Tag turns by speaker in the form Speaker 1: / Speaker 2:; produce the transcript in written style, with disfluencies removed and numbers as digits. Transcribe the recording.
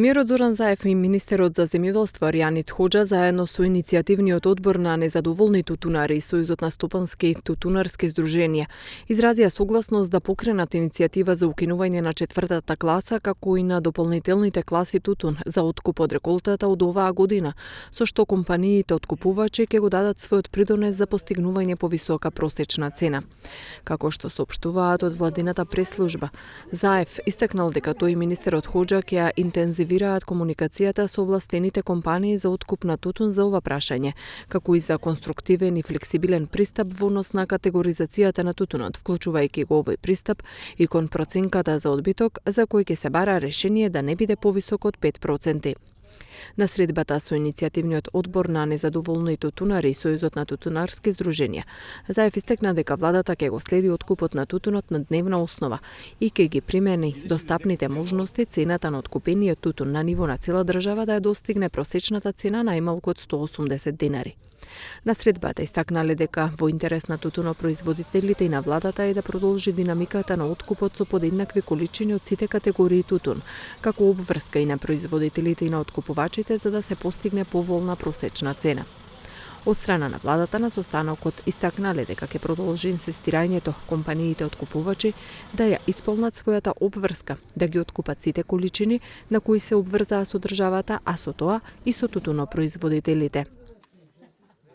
Speaker 1: Премиерот Зоран Заев и министерот за земјоделство Аријанит Хоџа заедно со иницијативниот одбор на незадоволни тутунари и Сојузот на стопански тутунарски здруженија изразија согласност да покренат иницијатива за укинување на четвртата класа, како и на дополнителните класи тутун за откуп од реколтата од оваа година, со што компаниите откупувачи ќе го дадат својот придонес за постигнување повисока просечна цена. Како што соопштуваат од владината пресслужба, Заев истакнал дека тој и министерот Хоџа ќе интензивираат комуникацијата со овластените компании за откуп на тутун за ова прашање, како и за конструктивен и флексибилен пристап во однос на категоризацијата на тутунот, вклучувајќи го овој пристап и кон проценката за одбиток, за кој ќе се бара решение да не биде повисок од 5%. На средбата со иницијативниот одбор на незадоволни тутунари и Сојузот на тутунарски здруженија, Заев истакна дека владата ќе го следи откупот на тутунот на дневна основа и ќе ги примени достапните можности цената на откупениот тутун на ниво на цела држава да ја достигне просечната цена најмалку од 180 динари. На средбата истакнале дека во интерес на тутунопроизводителите и на владата е да продолжи динамиката на откупот со подеднакви количини од сите категории тутун, како обврска и на производителите и на откупувачите за да се постигне поволна просечна цена. Од страна на владата на состанокот истакнале дека ќе продолжи инсистирањето компаниите откупувачи да ја исполнат својата обврска, да ги откупат сите количини на кои се обврзаа со државата, а со тоа и со тутунопроизводителите.